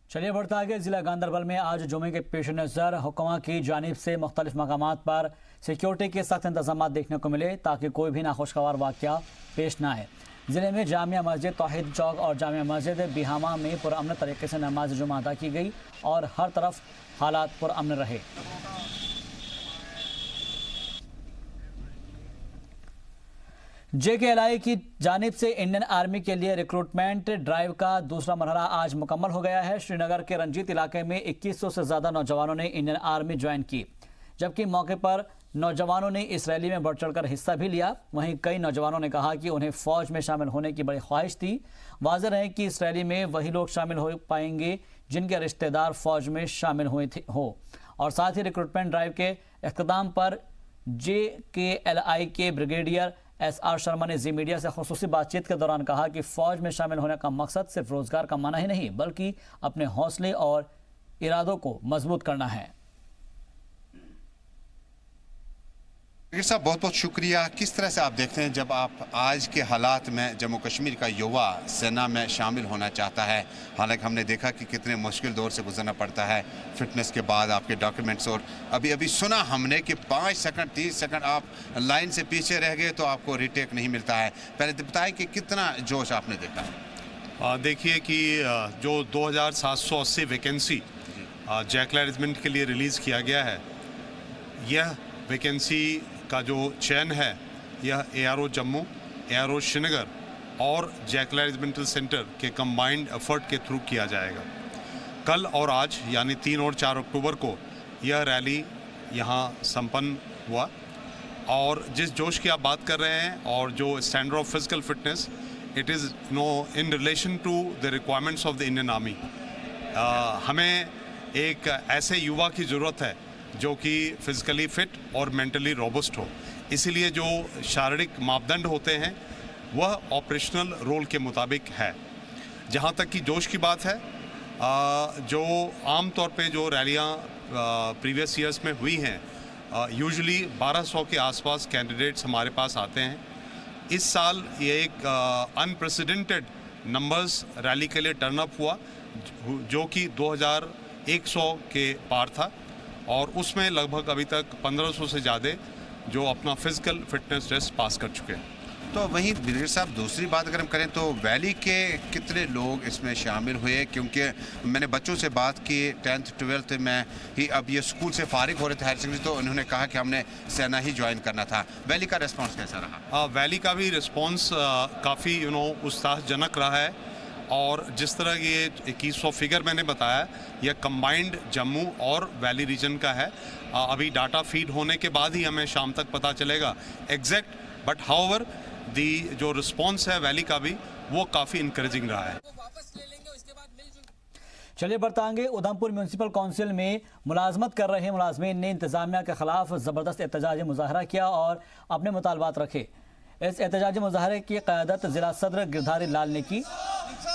चलिए बढ़ता आगे। जिला गांधरबल में आज जुमे के पेश नज़र हुक्मा की जानिब से मुख्तलिफ मकामात पर सिक्योरिटी के सख्त इंतजाम देखने को मिले ताकि कोई भी नाखुशगवार वाक़या पेश ना आए। ज़िले में जामिया मस्जिद, तौहीद चौक और जामिया मस्जिद बिहामा में पुरअमन तरीके से नमाज जुमा अदा की गई और हर तरफ हालात पुरअमन रहे। JKLI की जानिब से इंडियन आर्मी के लिए रिक्रूटमेंट ड्राइव का दूसरा मरहला आज मुकम्मल हो गया है। श्रीनगर के रंजीत इलाके में 2100 से ज़्यादा नौजवानों ने इंडियन आर्मी ज्वाइन की, जबकि मौके पर नौजवानों ने इस रैली में बढ़ चढ़कर हिस्सा भी लिया। वहीं कई नौजवानों ने कहा कि उन्हें फ़ौज में शामिल होने की बड़ी ख्वाहिश थी। वाज़ेह रहे कि इस रैली में वही लोग शामिल हो पाएंगे जिनके रिश्तेदार फ़ौज में शामिल हुए हो। और साथ ही रिक्रूटमेंट ड्राइव के इख्तिताम पर JKLI के ब्रिगेडियर SR शर्मा ने जी मीडिया से खुसूसी बातचीत के दौरान कहा कि फ़ौज में शामिल होने का मकसद सिर्फ रोज़गार कमाना ही नहीं बल्कि अपने हौसले और इरादों को मजबूत करना है। साहब बहुत बहुत शुक्रिया। किस तरह से आप देखते हैं जब आप आज के हालात में जम्मू कश्मीर का युवा सेना में शामिल होना चाहता है, हालांकि हमने देखा कि कितने मुश्किल दौर से गुजरना पड़ता है, फिटनेस के बाद आपके डॉक्यूमेंट्स, और अभी अभी सुना हमने कि 5 सेकंड 30 सेकंड आप लाइन से पीछे रह गए तो आपको रिटेक नहीं मिलता है। पहले तो बताएं कि कितना जोश आपने देखा। देखिए कि जो 2780 वैकेंसी जैकला रेजिमेंट के लिए रिलीज़ किया गया है, यह वैकेंसी का जो चयन है यह ARO जम्मू, ARO श्रीनगर और जैकला रेजिमेंटल सेंटर के कंबाइंड एफर्ट के थ्रू किया जाएगा। कल और आज यानी 3 और 4 अक्टूबर को यह रैली यहाँ संपन्न हुआ और जिस जोश की आप बात कर रहे हैं और जो standard of physical fitness, it is in relation to the requirements of the Indian army. हमें एक ऐसे युवा की ज़रूरत है जो कि फिज़िकली फिट और मेंटली रोबस्ट हो। इसीलिए जो शारीरिक मापदंड होते हैं वह ऑपरेशनल रोल के मुताबिक है। जहाँ तक कि जोश की बात है, जो आम तौर पे जो रैलियाँ प्रीवियस ईयर्स में हुई हैं, यूजुअली 1200 के आसपास कैंडिडेट्स हमारे पास आते हैं। इस साल ये एक अनप्रेसिडेंटेड नंबर्स रैली के लिए टर्न अप हुआ जो कि 2100 के पार था और उसमें लगभग अभी तक 1500 से ज़्यादा जो अपना फिजिकल फिटनेस टेस्ट पास कर चुके हैं। तो वहीं ब्रिगेडियर साहब दूसरी बात अगर हम करें तो वैली के कितने लोग इसमें शामिल हुए, क्योंकि मैंने बच्चों से बात की 10th 12th में ही, अब ये स्कूल से फारिग हो रहे थे हायर सेकेंडरी, तो उन्होंने कहा कि हमने सेना ही ज्वाइन करना था। वैली का रिस्पॉन्स कैसा रहा? वैली का भी रिस्पॉन्स काफ़ी उत्साहजनक रहा है और जिस तरह ये 2100 फिगर मैंने बताया, यह कंबाइंड जम्मू और वैली रीजन का है। अभी डाटा फीड होने के बाद ही हमें शाम तक पता चलेगा एग्जैक्ट, बट हाउएवर दी जो रिस्पॉन्स है वैली का भी वो काफ़ी इंकरेजिंग रहा है। चलिए बढ़तांगे। उधमपुर म्यूनसिपल काउंसिल में मुलाजमत कर रहे मुलाजमीन ने इंतजामिया के खिलाफ ज़बरदस्त एहतजाजी मुजाहरा किया और अपने मुतालबात रखे। इस एहतजाजी मुजाहरे की क़यादत ज़िला सदर गिरधारी लाल ने की।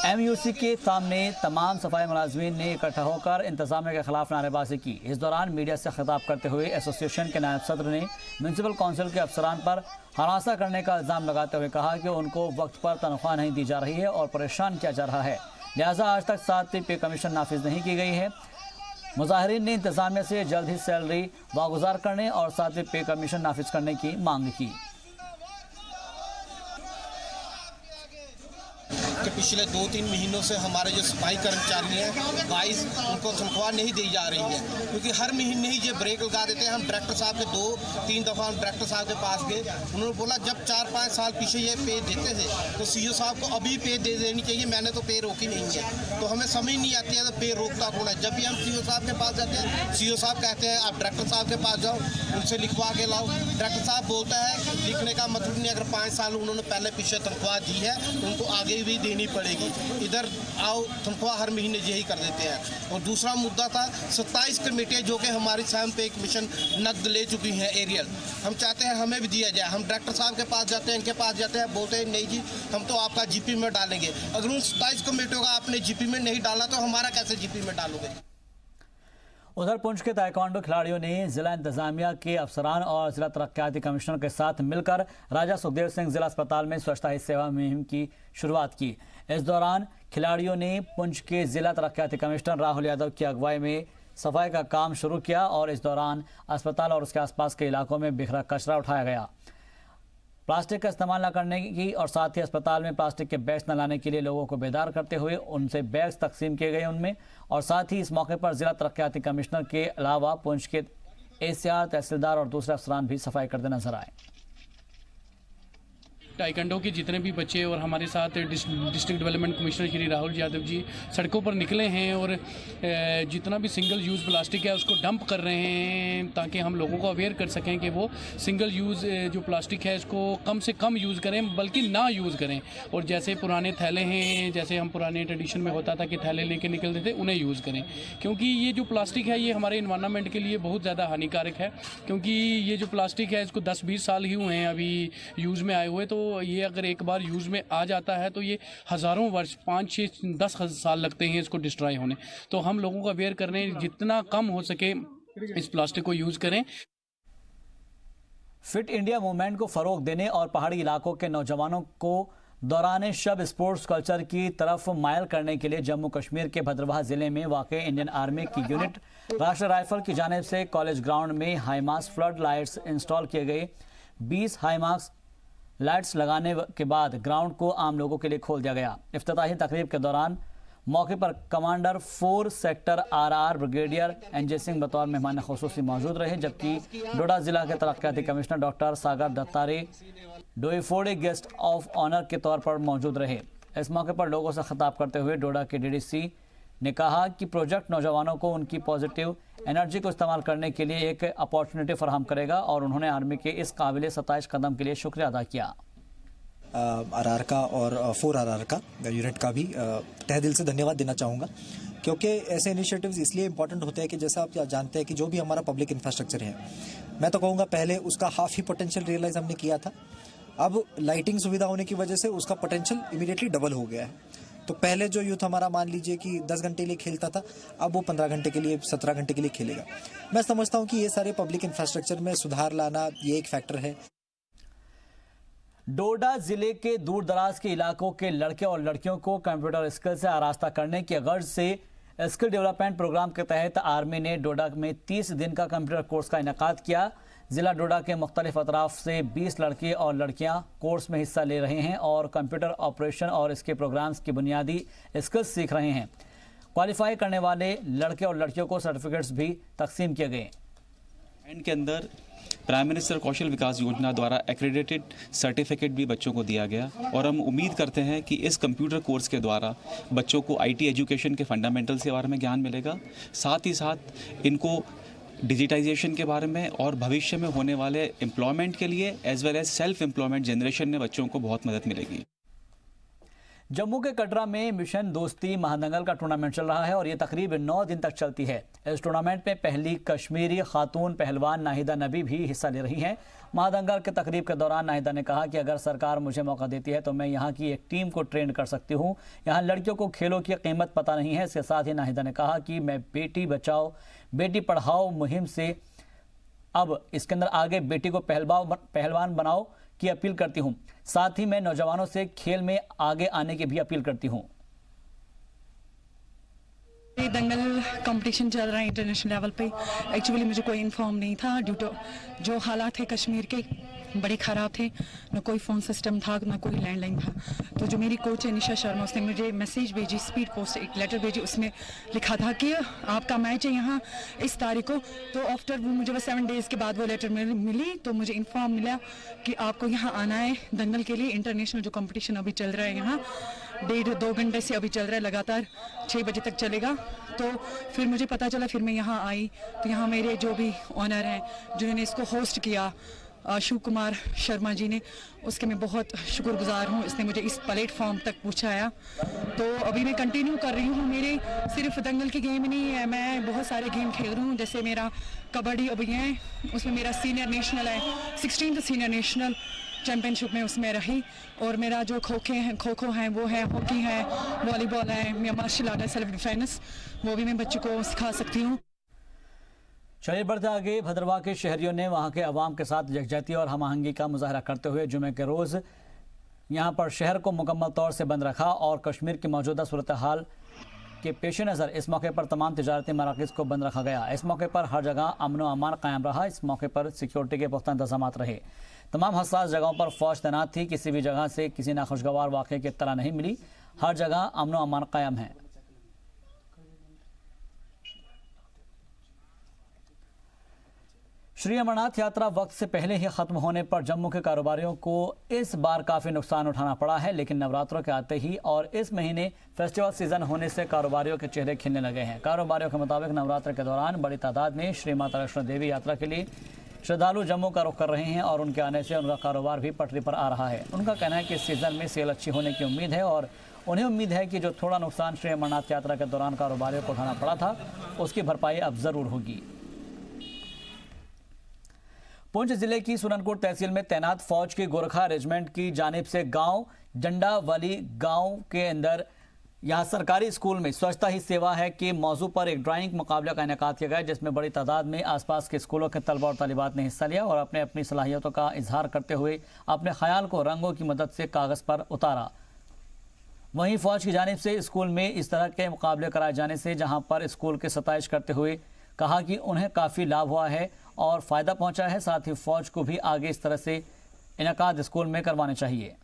MUC के सामने तमाम सफाई मुलाजमीन ने इकट्ठा होकर इंतजामिया के खिलाफ नारेबाजी की। इस दौरान मीडिया से खिताब करते हुए एसोसिएशन के नायब सदर ने म्यूनसिपल काउंसिल के अफसरान पर हरासा करने का इल्ज़ाम लगाते हुए कहा कि उनको वक्त पर तनख्वाह नहीं दी जा रही है और परेशान किया जा रहा है, लिहाजा आज तक 7वीं पे कमीशन नाफिज नहीं की गई है। मुजाहिरीन ने इंतजामिया से जल्द ही सैलरी वागुजार करने और 7वीं पे कमीशन नाफिज करने की मांग की। कि पिछले 2-3 महीनों से हमारे जो सफाई कर्मचारी हैं 22 उनको तनख्वाह नहीं दी जा रही है, क्योंकि हर महीने ही ये ब्रेक लगा देते हैं। हम डायरेक्टर साहब के 2-3 दफ़ा हम डायरेक्टर साहब के पास गए, उन्होंने बोला जब 4-5 साल पीछे ये पे देते थे तो CO साहब को अभी पे दे देनी चाहिए, मैंने तो पे रोकी नहीं है। तो हमें समझ नहीं आती है तो पे रोकता कौन है। जब भी हम CO साहब के पास जाते हैं, CO साहब कहते हैं आप डायरेक्टर साहब के पास जाओ, उनसे लिखवा के लाओ। डायरेक्टर साहब बोलता है लिखने का मतलब नहीं, अगर 5 साल उन्होंने पहले पीछे तनख्वाह दी है उनको आगे भी देनी पड़ेगी। इधर आओ तनख्वाह हर महीने यही कर देते हैं। और दूसरा मुद्दा था 27 कमेटियाँ जो कि हमारी सहम पे कमीशन नकद ले चुकी हैं एरियल, हम चाहते हैं हमें भी दिया जाए। हम डायरेक्टर साहब के पास जाते हैं, इनके पास जाते हैं, बोलते हैं नहीं जी हम तो आपका GP में डालेंगे। अगर उन 27 कमेटियों का आपने GP में नहीं डाला तो हमारा कैसे GP में डालोगे? उधर पुंछ के ताइक्वांडो खिलाड़ियों ने जिला इंतजामिया के अफसरान और जिला तरक्याती कमिश्नर के साथ मिलकर राजा सुखदेव सिंह जिला अस्पताल में स्वच्छता ही सेवा मुहिम की शुरुआत की। इस दौरान खिलाड़ियों ने पुंछ के जिला तरक्याती कमिश्नर राहुल यादव की अगुवाई में सफाई का काम शुरू किया और इस दौरान अस्पताल और उसके आसपास के इलाकों में बिखरा कचरा उठाया गया। प्लास्टिक का इस्तेमाल न करने की और साथ ही अस्पताल में प्लास्टिक के बैग्स न लाने के लिए लोगों को बेदार करते हुए उनसे बैग्स तकसीम किए गए उनमें। और साथ ही इस मौके पर जिला तरक्याती कमिश्नर के अलावा पुंछ के एसीआर, तहसीलदार और दूसरे अफसरान भी सफाई करते नजर आए। टाइकंडो के जितने भी बच्चे और हमारे साथ district development commissioner Shri Rahul Yadav ji सड़कों पर निकले हैं और जितना भी सिंगल यूज़ प्लास्टिक है उसको डंप कर रहे हैं ताकि हम लोगों को अवेयर कर सकें कि वो सिंगल यूज़ जो प्लास्टिक है इसको कम से कम यूज़ करें, बल्कि ना यूज़ करें। और जैसे पुराने थैले हैं, जैसे हम पुराने ट्रेडिशन में होता था कि थैले लेके निकलते थे, उन्हें यूज़ करें, क्योंकि ये जो प्लास्टिक है ये हमारे इन्वायरमेंट के लिए बहुत ज़्यादा हानिकारक है। क्योंकि ये जो प्लास्टिक है इसको 10-20 साल ही हुए हैं अभी यूज़ में आए हुए, तो ये अगर एक बार यूज़ में आ जाता है तो ये हज़ारों वर्ष 5-6-10 साल लगते हैं इसको डिस्ट्रॉय होने। तो हम लोगों को अवेयर करने जितना कम हो सके इस प्लास्टिक को यूज़ करें। फिट इंडिया मूवमेंट को फरोग देने और पहाड़ी इलाकों के नौजवानों को दौरान शब स्पोर्ट्स कल्चर की तरफ मायल करने के लिए जम्मू कश्मीर के भद्रवाह जिले में वाक़ इंडियन आर्मी की यूनिट राष्ट्रीय राइफल की जानिब से कॉलेज ग्राउंड में हाईमास फ्लड लाइट्स इंस्टॉल किए गए। 20 हाईमास लाइट्स लगाने के बाद ग्राउंड को आम लोगों के लिए खोल दिया गया। इफ्तिताही तकरीब के दौरान मौके पर commander 4 sector RR brigadier NJ Singh बतौर मेहमान खुसूसी मौजूद रहे, जबकि डोडा जिला के तरक्याती commissioner doctor Sagar Dattare Doifode guest of honour के तौर पर मौजूद रहे। इस मौके पर लोगों से खिताब करते हुए डोडा के DDC ने कहा कि प्रोजेक्ट नौजवानों को उनकी पॉजिटिव एनर्जी को इस्तेमाल करने के लिए एक अपॉर्चुनिटी फराहम करेगा और उन्होंने आर्मी के इस काबिल 27 कदम के लिए शुक्रिया अदा किया। RR का और 4 RR का यूनिट का भी तहे दिल से धन्यवाद देना चाहूँगा, क्योंकि ऐसे इनिशिएटिव्स इसलिए इंपॉर्टेंट होते हैं कि जैसा आप जानते हैं कि जो भी हमारा पब्लिक इंफ्रास्ट्रक्चर है, मैं तो कहूँगा पहले उसका हाफ ही पोटेंशियल रियलाइज हमने किया था। अब लाइटिंग सुविधा होने की वजह से उसका पोटेंशियल इमीडिएटली डबल हो गया है। तो पहले जो यूथ हमारा मान लीजिए कि 10 घंटे के लिए खेलता था, अब वो 15 घंटे के लिए 17 घंटे के लिए खेलेगा। मैं समझता हूँ कि ये सारे पब्लिक इंफ्रास्ट्रक्चर में सुधार लाना ये एक फैक्टर है। डोडा जिले के दूर दराज के इलाकों के लड़के और लड़कियों को कंप्यूटर स्किल से आरास्ता करने की गर्ज से स्किल डेवलपमेंट प्रोग्राम के तहत आर्मी ने डोडा में 30 दिन का कंप्यूटर कोर्स का इनेकाद किया। जिला डोडा के मुख्तलिफ अतराफ से 20 लड़के और लड़कियां कोर्स में हिस्सा ले रहे हैं और कंप्यूटर ऑपरेशन और इसके प्रोग्राम्स की बुनियादी स्किल्स सीख रहे हैं। क्वालिफाई करने वाले लड़के और लड़कियों को सर्टिफिकेट्स भी तकसीम किए गए। एंड के अंदर प्राइम मिनिस्टर कौशल विकास योजना द्वारा एक्रेडिटेड सर्टिफिकेट भी बच्चों को दिया गया और हम उम्मीद करते हैं कि इस कंप्यूटर कोर्स के द्वारा बच्चों को IT एजुकेशन के फंडामेंटल्स के बारे में ज्ञान मिलेगा, साथ ही साथ इनको डिजिटाइजेशन के बारे में और भविष्य में होने वाले एम्प्लॉयमेंट के लिए as well as self employment generation में बच्चों को बहुत मदद मिलेगी। जम्मू के कटरा में मिशन दोस्ती महादंगल का टूर्नामेंट चल रहा है और ये तकरीब 9 दिन तक चलती है। इस टूर्नामेंट में पहली कश्मीरी खातून पहलवान नाहिदा नबी भी हिस्सा ले रही हैं। महादंगल के तकरीब के दौरान नाहिदा ने कहा कि अगर सरकार मुझे मौका देती है तो मैं यहाँ की एक टीम को ट्रेन कर सकती हूँ। यहाँ लड़कियों को खेलों की कीमत पता नहीं है। इसके साथ ही नाहिदा ने कहा कि मैं बेटी बचाओ बेटी पढ़ाओ मुहिम से अब इसके अंदर आगे बेटी को पहलवान बनाओ की अपील करती हूं। साथ ही मैं नौजवानों से खेल में आगे आने की भी अपील करती हूं। दंगल कंपटीशन चल रहा है इंटरनेशनल लेवल पे। एक्चुअली मुझे कोई इन्फॉर्म नहीं था ड्यू टू जो हालात थे कश्मीर के बड़े ख़राब थे, न कोई फ़ोन सिस्टम था न कोई लैंडलाइन था। तो जो मेरी कोच है निशा शर्मा, उसने मुझे मैसेज भेजी, स्पीड पोस्ट एक लेटर भेजी, उसमें लिखा था कि आपका मैच है यहाँ इस तारीख को। तो आफ्टर वो मुझे बस 7 डेज़ के बाद वो लेटर मिली तो मुझे इन्फॉर्म मिला कि आपको यहाँ आना है दंगल के लिए। इंटरनेशनल जो कंपटीशन अभी चल रहा है यहाँ 1.5-2 घंटे से अभी चल रहा है, लगातार 6 बजे तक चलेगा। तो फिर मुझे पता चला, फिर मैं यहाँ आई तो यहाँ मेरे जो भी ऑनर हैं जिन्होंने इसको होस्ट किया, शिव कुमार शर्मा जी ने, उसके मैं बहुत शुक्रगुजार हूँ। इसने मुझे इस प्लेटफॉर्म तक पहुँचाया। तो अभी मैं कंटिन्यू कर रही हूँ। मेरे सिर्फ दंगल के गेम नहीं है, मैं बहुत सारे गेम खेल रही हूँ। जैसे मेरा कबड्डी अभी है, उसमें मेरा सीनियर नेशनल है, 16th सीनियर नेशनल चैम्पियनशिप में उसमें रही। और मेरा जो खो खो है वो है, हॉकी है, वॉलीबॉल है, मेरा मार्शल आर्ट है, सेल्फ डिफेंस, वो भी मैं बच्चों को सिखा सकती हूँ। चलिए बढ़ते आगे। भद्रवाह के शहरियों ने वहां के अवाम के साथ यकजहती और हम आहंगी का मुजाहरा करते हुए जुमे के रोज़ यहाँ पर शहर को मुकम्मल तौर से बंद रखा और कश्मीर की मौजूदा सूरत हाल के पेश नज़र इस मौके पर तमाम तिजारती मराकज़ को बंद रखा गया। इस मौके पर हर जगह अमन व अमान कायम रहा। इस मौके पर सिक्योरिटी के पुख्ता इंतजाम रहे। तमाम हसास जगहों पर फौज तैनात थी। किसी भी जगह से किसी नाखुशगवार वाक़े की इत्तला नहीं मिली। हर जगह अमन व अमान कायम है। श्री अमरनाथ यात्रा वक्त से पहले ही खत्म होने पर जम्मू के कारोबारियों को इस बार काफ़ी नुकसान उठाना पड़ा है, लेकिन नवरात्रों के आते ही और इस महीने फेस्टिवल सीजन होने से कारोबारियों के चेहरे खिलने लगे हैं। कारोबारियों के मुताबिक नवरात्र के दौरान बड़ी तादाद में श्री माता वैष्णो देवी यात्रा के लिए श्रद्धालु जम्मू का रुख कर रहे हैं और उनके आने से उनका कारोबार भी पटरी पर आ रहा है। उनका कहना है कि इस सीज़न में सेल अच्छी होने की उम्मीद है और उन्हें उम्मीद है कि जो थोड़ा नुकसान श्री अमरनाथ यात्रा के दौरान कारोबारियों को उठाना पड़ा था उसकी भरपाई अब ज़रूर होगी। पुंछ जिले की सुरनकोट तहसील में तैनात फौज की गोरखा रेजिमेंट की जानिब से गांव जंडावाली गांव के अंदर यहां सरकारी स्कूल में स्वच्छता ही सेवा है कि मौजू पर एक ड्राइंग मुकाबला का इनेकाद किया गया, जिसमें बड़ी तादाद में आसपास के स्कूलों के तलबा और तालिबात ने हिस्सा लिया और अपने अपनी सलाहियतों का इजहार करते हुए अपने ख्याल को रंगों की मदद से कागज़ पर उतारा। वहीं फौज की जानिब से स्कूल में इस तरह के मुकाबले कराए जाने से जहाँ पर स्कूल के सताइश करते हुए कहा कि उन्हें काफ़ी लाभ हुआ है और फ़ायदा पहुंचा है। साथ ही फ़ौज को भी आगे इस तरह से इनेकाद स्कूल में करवाने चाहिए।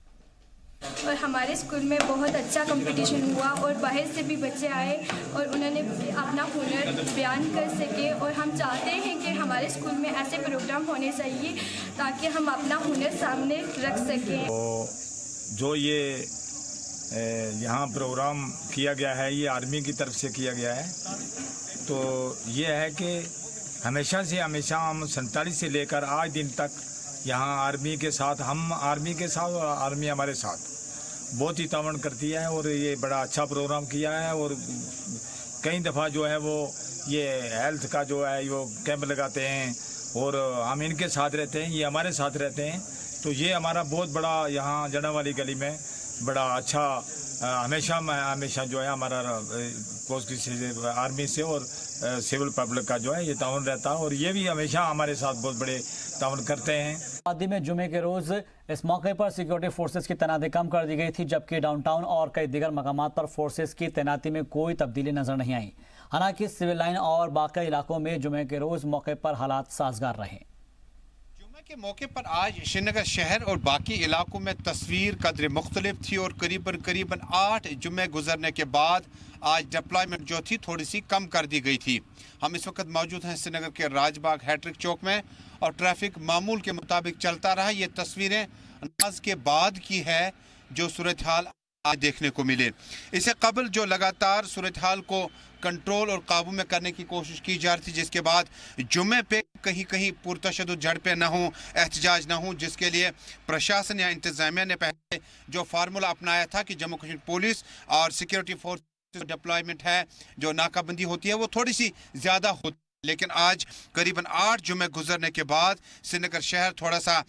और हमारे स्कूल में बहुत अच्छा कंपटीशन हुआ और बाहर से भी बच्चे आए और उन्होंने अपना हुनर बयान कर सके और हम चाहते हैं कि हमारे स्कूल में ऐसे प्रोग्राम होने चाहिए ताकि हम अपना हुनर सामने रख सकें। तो जो ये यहाँ प्रोग्राम किया गया है ये आर्मी की तरफ से किया गया है। तो ये है कि हमेशा हम 47 से लेकर आज दिन तक यहाँ आर्मी के साथ, हम आर्मी के साथ और आर्मी हमारे साथ बहुत ही तावन करती है और ये बड़ा अच्छा प्रोग्राम किया है। और कई दफ़ा जो है वो ये हेल्थ का जो है वो कैंप लगाते हैं और हम इनके साथ रहते हैं, ये हमारे साथ रहते हैं। तो ये हमारा बहुत बड़ा यहाँ जड़ा वाली गली में बड़ा अच्छा हमेशा जो है हमारा पोस्ट से आर्मी से और सिविल पब्लिक का जो है ये ताउन रहता है और ये भी हमेशा हमारे साथ बहुत बड़े ताउन करते हैं। आदि में जुमे के रोज इस मौके पर सिक्योरिटी फोर्सेस की तैनाती कम कर दी गई थी, जबकि डाउनटाउन और कई दीगर मकामात पर फोर्सेस की तैनाती में कोई तब्दीली नजर नहीं आई। हालांकि सिविल लाइन और बाकी इलाकों में जुमे के रोज मौके पर हालात साजगार रहे। के मौके पर आज श्रीनगर शहर और बाकी इलाकों में तस्वीर कदर मुख्तलिफ थी और करीबन 8 जुमे गुजरने के बाद आज डिप्लॉयमेंट जो थी थोड़ी सी कम कर दी गई थी। हम इस वक्त मौजूद हैं श्रीनगर के राजबाग हैट्रिक चौक में और ट्रैफिक मामूल के मुताबिक चलता रहा। ये तस्वीरें नमाज के बाद की है जो सूरत हाल आज देखने को मिले। इससे कबल जो लगातार सूरत हाल को कंट्रोल और काबू में करने की कोशिश की जा रही थी, जिसके बाद जुमे पे कहीं कहीं पुरतशद्दुद झड़पें न हों, एहतजाज न हों, जिसके लिए प्रशासन या इंतजामिया ने पहले जो फार्मूला अपनाया था कि जम्मू कश्मीर पुलिस और सिक्योरिटी फोर्स डिप्लॉयमेंट है, जो नाकाबंदी होती है वो थोड़ी सी ज़्यादा होती है। लेकिन आज करीबन 8 जुमे गुजरने के बाद श्रीनगर शहर थोड़ा सा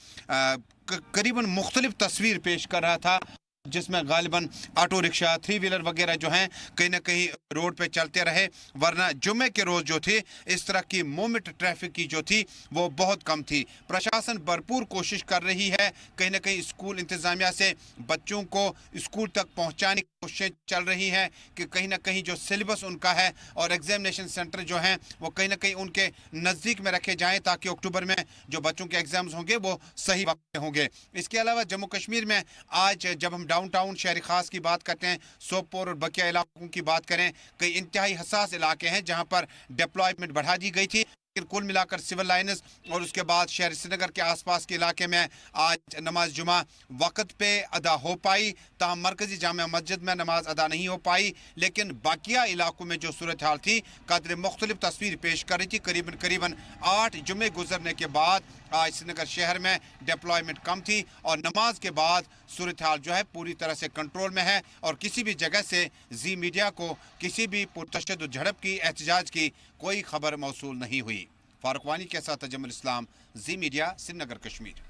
करीबन मुख्तलिफ तस्वीर पेश कर रहा था, जिसमें गालिबन ऑटो रिक्शा 3 व्हीलर वगैरह जो हैं कहीं ना कहीं रोड पे चलते रहे, वरना जुमे के रोज़ जो थे इस तरह की मूवमेंट ट्रैफिक की जो थी वो बहुत कम थी। प्रशासन भरपूर कोशिश कर रही है, कहीं ना कहीं स्कूल इंतज़ामिया से बच्चों को स्कूल तक पहुंचाने की कोशिशें चल रही हैं कि कहीं ना कहीं जो सिलेबस उनका है और एग्जामिनेशन सेंटर जो हैं वो कहीं ना कहीं उनके नज़दीक में रखे जाएँ ताकि अक्टूबर में जो बच्चों के एग्ज़ाम्स होंगे वो सही वक्त में होंगे। इसके अलावा जम्मू कश्मीर में आज जब हम डाउनटाउन शहर खास की बात करते हैं, सोपोर और बकिया इलाकों की बात करें, कई इंतहाई हसास इलाके हैं जहां पर डिप्लॉयमेंट बढ़ा दी गई थी। कुल मिलाकर सिविल लाइन्स और उसके बाद शहर श्रीनगर के आसपास के इलाके में आज नमाज जुमा वक्त पे अदा हो पाई। ताहम मरकजी जामिया मस्जिद में नमाज अदा नहीं हो पाई, लेकिन बाकिया इलाकों में जो सूरत हाल थी कदर मुख्तलिफ तस्वीर पेश कर रही थी। करीबन 8 जुमे गुजरने के बाद आज श्रीनगर शहर में डिप्लॉयमेंट कम थी और नमाज के बाद सूरत हाल जो है पूरी तरह से कंट्रोल में है और किसी भी जगह से जी मीडिया को किसी भी पुरतशद्दुद झड़प की, एहतजाज की कोई खबर मौसूल नहीं हुई। फारूक वानी के साथ अजमल इस्लाम, जी मीडिया, श्रीनगर कश्मीर।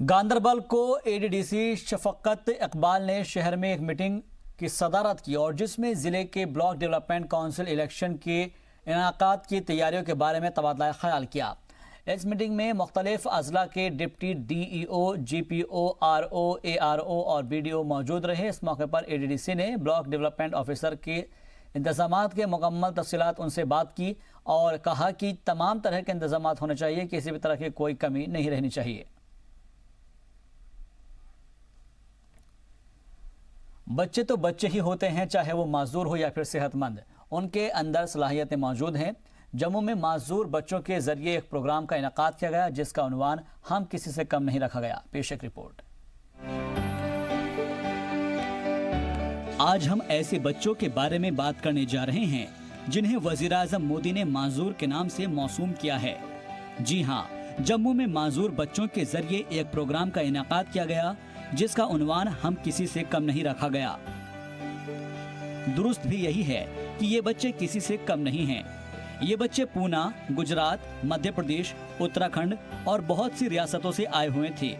गांदरबल को एडीडीसी शफकत इकबाल ने शहर में एक मीटिंग की सदारत की और जिसमें जिले के ब्लॉक डेवलपमेंट काउंसिल इलेक्शन के इनेकाद की तैयारियों के बारे में तबादला ख्याल किया। इस मीटिंग में मुख्तलिफ अजला के deputy DEO, GPO, RO, ARO और BDO मौजूद रहे। इस मौके पर ADDC ने ब्लॉक डेवलपमेंट ऑफिसर के इंतजामात के मुकम्मल तफसीलात उनसे बात की और कहा कि तमाम तरह के इंतजामात होने चाहिए, किसी भी तरह की कोई कमी नहीं रहनी चाहिए। बच्चे तो बच्चे ही होते हैं, चाहे वो माजूर हो या फिर सेहतमंद, उनके अंदर सलाहियतें मौजूद हैं। जम्मू में माजूर बच्चों के जरिए एक प्रोग्राम का इनेकाद किया गया जिसका उन्वान हम किसी से कम नहीं रखा गया। पेश एक रिपोर्ट। आज हम ऐसे बच्चों के बारे में बात करने जा रहे हैं जिन्हें वज़ीर-ए-आज़म मोदी ने माजूर के नाम से मौसूम किया है। जी हाँ, जम्मू में माजूर बच्चों के जरिए एक प्रोग्राम का इनेकाद किया गया जिसका उन्वान हम किसी से कम नहीं रखा गया। दुरुस्त भी यही है कि ये बच्चे किसी से कम नहीं हैं। ये बच्चे पूना, गुजरात, मध्य प्रदेश, उत्तराखंड और बहुत सी रियासतों से आए हुए थे,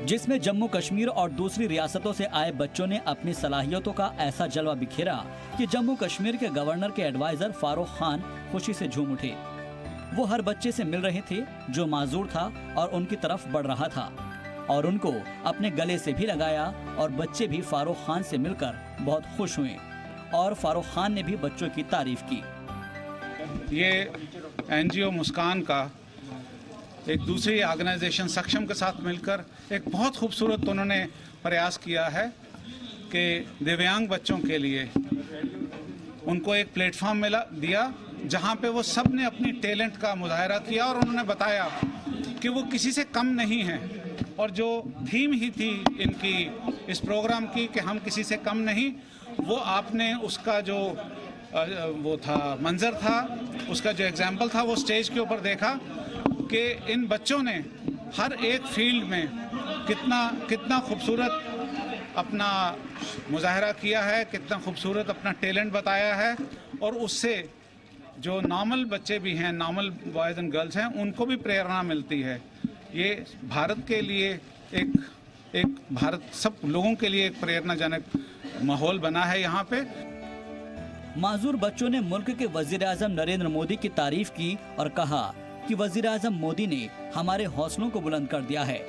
जिसमें जम्मू कश्मीर और दूसरी रियासतों से आए बच्चों ने अपनी सलाहियतों का ऐसा जलवा बिखेरा कि जम्मू कश्मीर के गवर्नर के एडवाइजर फारूक खान खुशी से झूम उठे। वो हर बच्चे से मिल रहे थे जो माजूर था और उनकी तरफ बढ़ रहा था और उनको अपने गले से भी लगाया और बच्चे भी फारूक खान से मिलकर बहुत खुश हुए और फारूक खान ने भी बच्चों की तारीफ की। ये NGO मुस्कान का एक दूसरी ऑर्गेनाइजेशन सक्षम के साथ मिलकर एक बहुत खूबसूरत उन्होंने प्रयास किया है कि दिव्यांग बच्चों के लिए उनको एक प्लेटफॉर्म दिया जहां पे वो सब ने अपनी टैलेंट का मुजाहरा किया और उन्होंने बताया कि वो किसी से कम नहीं हैं। और जो थीम ही थी इनकी इस प्रोग्राम की कि हम किसी से कम नहीं, वो आपने उसका जो वो था मंजर था, उसका जो एग्जाम्पल था, वो स्टेज के ऊपर देखा कि इन बच्चों ने हर एक फील्ड में कितना खूबसूरत अपना मुजाहरा किया है, कितना खूबसूरत अपना टैलेंट बताया है। और उससे जो नॉर्मल बच्चे भी हैं, नॉर्मल बॉयज़ एंड गर्ल्स हैं, उनको भी प्रेरणा मिलती है। ये भारत के लिए एक भारत सब लोगों के लिए एक प्रेरणाजनक माहौल बना है यहाँ पे। माजूर बच्चों ने मुल्क के वज़ीर-ए-आज़म नरेंद्र मोदी की तारीफ की और कहा कि वज़ीर-ए-आज़म मोदी ने हमारे हौसलों को बुलंद कर दिया है।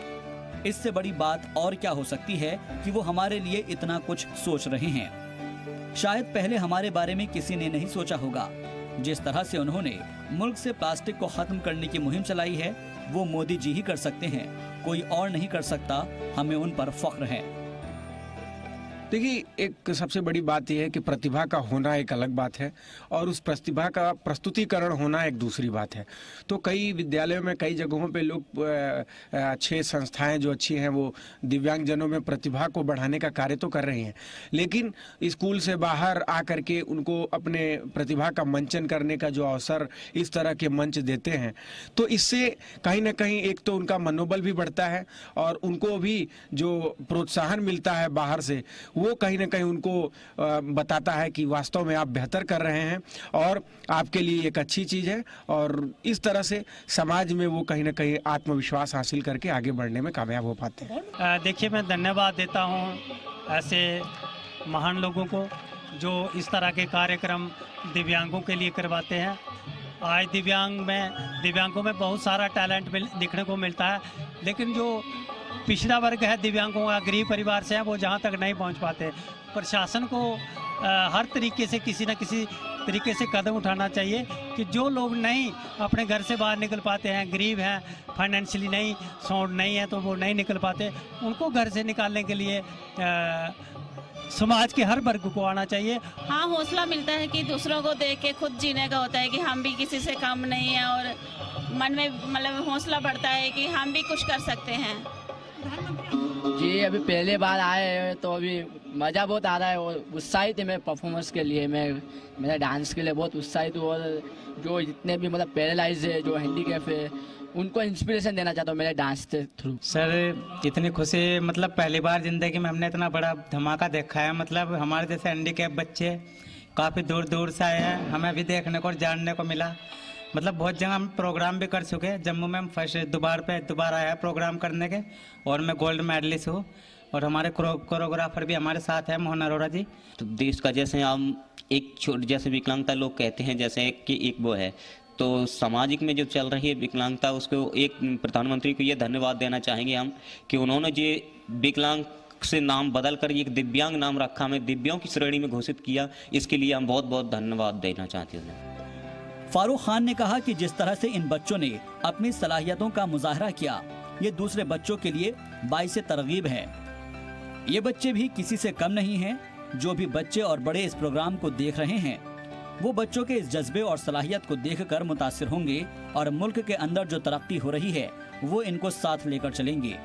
इससे बड़ी बात और क्या हो सकती है कि वो हमारे लिए इतना कुछ सोच रहे हैं। शायद पहले हमारे बारे में किसी ने नहीं सोचा होगा। जिस तरह से उन्होंने मुल्क से प्लास्टिक को खत्म करने की मुहिम चलाई है, वो मोदी जी ही कर सकते हैं, कोई और नहीं कर सकता। हमें उन पर फख्र है। देखिए, एक सबसे बड़ी बात यह है कि प्रतिभा का होना एक अलग बात है और उस प्रतिभा का प्रस्तुतिकरण होना एक दूसरी बात है। तो कई विद्यालयों में, कई जगहों पे लोग अच्छे संस्थाएं जो अच्छी हैं वो दिव्यांगजनों में प्रतिभा को बढ़ाने का कार्य तो कर रही हैं, लेकिन स्कूल से बाहर आकर के उनको अपने प्रतिभा का मंचन करने का जो अवसर इस तरह के मंच देते हैं, तो इससे कहीं ना कहीं एक तो उनका मनोबल भी बढ़ता है और उनको भी जो प्रोत्साहन मिलता है बाहर से, वो कहीं ना कहीं उनको बताता है कि वास्तव में आप बेहतर कर रहे हैं और आपके लिए एक अच्छी चीज़ है। और इस तरह से समाज में वो कहीं ना कहीं आत्मविश्वास हासिल करके आगे बढ़ने में कामयाब हो पाते हैं। देखिए, मैं धन्यवाद देता हूँ ऐसे महान लोगों को जो इस तरह के कार्यक्रम दिव्यांगों के लिए करवाते हैं। आज दिव्यांगों में बहुत सारा टैलेंट दिखने को मिलता है, लेकिन जो पिछड़ा वर्ग है दिव्यांगों का, गरीब परिवार से है, वो जहाँ तक नहीं पहुँच पाते। प्रशासन को हर तरीके से किसी न किसी तरीके से कदम उठाना चाहिए कि जो लोग नहीं अपने घर से बाहर निकल पाते हैं, गरीब हैं, फाइनेंशियली नहीं साउंड नहीं है, तो वो नहीं निकल पाते, उनको घर से निकालने के लिए समाज के हर वर्ग को आना चाहिए। हाँ, हौसला मिलता है कि दूसरों को देख के खुद जीने का होता है कि हम भी किसी से कम नहीं है और मन में मतलब हौसला बढ़ता है कि हम भी कुछ कर सकते हैं। जी, अभी पहले बार आए हैं तो अभी मज़ा बहुत आ रहा है और उत्साहित है मैं परफॉर्मेंस के लिए, मैं मेरे डांस के लिए बहुत उत्साहित हूँ। और जो जितने भी मतलब पैरालाइज है, जो हैंडीकैप है, उनको इंस्पिरेशन देना चाहता हूँ मेरे डांस के थ्रू। सर, इतनी खुशी, मतलब पहली बार ज़िंदगी में हमने इतना बड़ा धमाका देखा है। मतलब हमारे जैसे हैंडीकैप बच्चे काफ़ी दूर दूर से आए हैं, हमें भी देखने को और जानने को मिला। मतलब बहुत जगह हम प्रोग्राम भी कर चुके हैं। जम्मू में हम फर्स्ट दोबारा आया प्रोग्राम करने के और मैं गोल्ड मेडलिस्ट हूँ और हमारे कोरियोग्राफर भी हमारे साथ है मोहन अरोड़ा जी। तो देश का जैसे हम एक छोटे जैसे विकलांगता लोग कहते हैं जैसे कि एक वो है, तो सामाजिक में जो चल रही है विकलांगता, उसको एक प्रधानमंत्री को ये धन्यवाद देना चाहेंगे हम कि उन्होंने ये विकलांग से नाम बदल कर एक दिव्यांग नाम रखा, हमें दिव्यों की श्रेणी में घोषित किया, इसके लिए हम बहुत बहुत धन्यवाद देना चाहते हैं। फारूक खान ने कहा कि जिस तरह से इन बच्चों ने अपनी सलाहियतों का मुजाहरा किया, ये दूसरे बच्चों के लिए बाइसे तरगीब है। ये बच्चे भी किसी से कम नहीं हैं। जो भी बच्चे और बड़े इस प्रोग्राम को देख रहे हैं, वो बच्चों के इस जज्बे और सलाहियत को देखकर मुतासिर होंगे और मुल्क के अंदर जो तरक्की हो रही है वो इनको साथ लेकर चलेंगे।